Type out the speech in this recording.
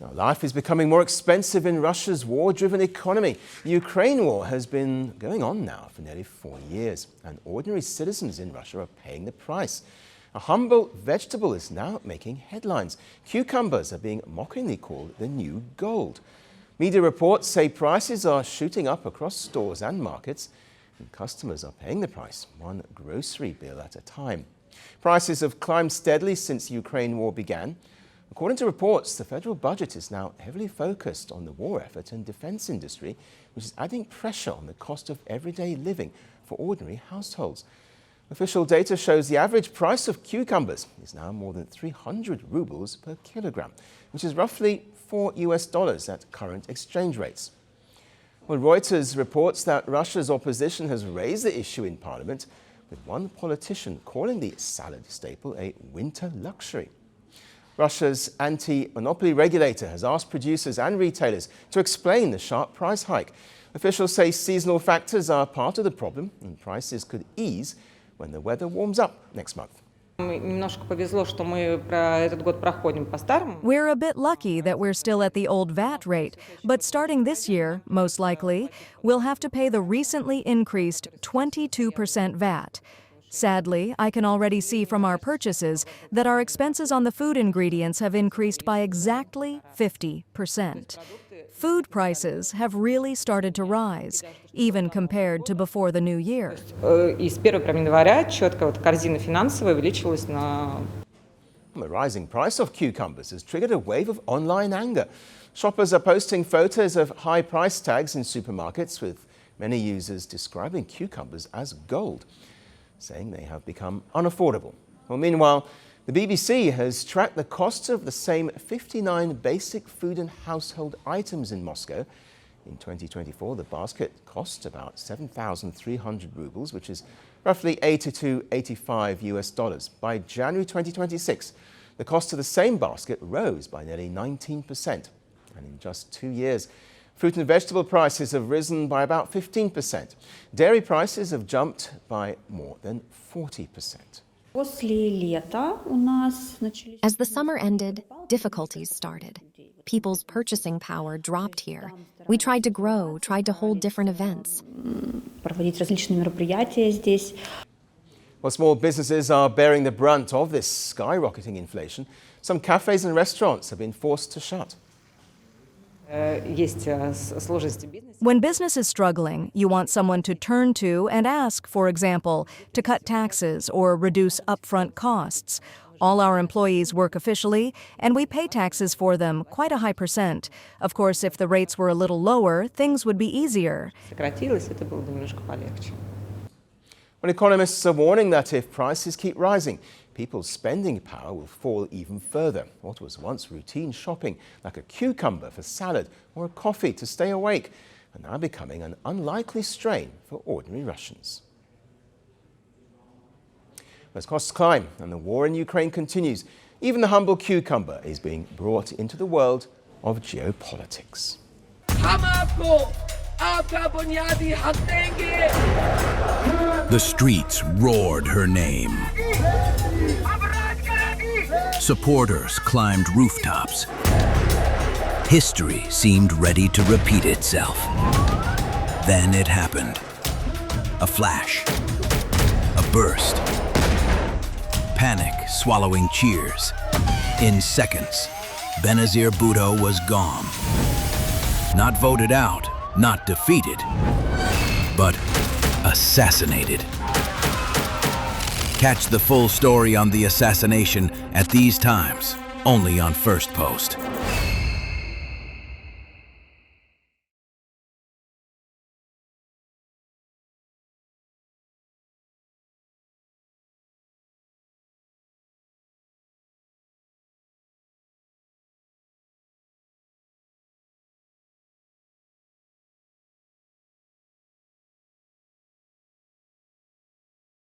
Now, life is becoming more expensive in Russia's war-driven economy. The Ukraine war has been going on now for nearly 4 years, and ordinary citizens in Russia are paying the price. A humble vegetable is now making headlines. Cucumbers are being mockingly called the new gold. Media reports say prices are shooting up across stores and markets, and customers are paying the price, one grocery bill at a time. Prices have climbed steadily since the Ukraine war began. According to reports, the federal budget is now heavily focused on the war effort and defense industry, which is adding pressure on the cost of everyday living for ordinary households. Official data shows the average price of cucumbers is now more than 300 rubles per kilogram, which is roughly $4 at current exchange rates. Well, Reuters reports that Russia's opposition has raised the issue in parliament, with one politician calling the salad staple a winter luxury. Russia's anti-monopoly regulator has asked producers and retailers to explain the sharp price hike. Officials say seasonal factors are part of the problem, and prices could ease when the weather warms up next month. We're a bit lucky that we're still at the old VAT rate, but starting this year, most likely, we'll have to pay the recently increased 22% VAT. Sadly, I can already see from our purchases that our expenses on the food ingredients have increased by exactly 50%. Food prices have really started to rise, even compared to before the new year. The rising price of cucumbers has triggered a wave of online anger. Shoppers are posting photos of high price tags in supermarkets, with many users describing cucumbers as gold, saying they have become unaffordable. Well, meanwhile, the BBC has tracked the costs of the same 59 basic food and household items in Moscow. In 2024, the basket cost about 7,300 rubles, which is roughly $80 to $85. By January 2026, the cost of the same basket rose by nearly 19%. And in just 2 years, fruit and vegetable prices have risen by about 15%. Dairy prices have jumped by more than 40%. As the summer ended, difficulties started. People's purchasing power dropped here. We tried to grow, tried to hold different events. Well, small businesses are bearing the brunt of this skyrocketing inflation. Some cafes and restaurants have been forced to shut. When business is struggling, you want someone to turn to and ask, for example, to cut taxes or reduce upfront costs. All our employees work officially, and we pay taxes for them, quite a high percent. Of course, if the rates were a little lower, things would be easier. When economists are warning that if prices keep rising, people's spending power will fall even further. What was once routine shopping, like a cucumber for salad or a coffee to stay awake, are now becoming an unlikely strain for ordinary Russians. As costs climb and the war in Ukraine continues, even the humble cucumber is being brought into the world of geopolitics. The streets roared her name. Supporters climbed rooftops. History seemed ready to repeat itself. Then it happened. A flash. A burst. Panic swallowing cheers. In seconds, Benazir Bhutto was gone. Not voted out, not defeated, but assassinated. Catch the full story on the assassination at these times, only on Firstpost.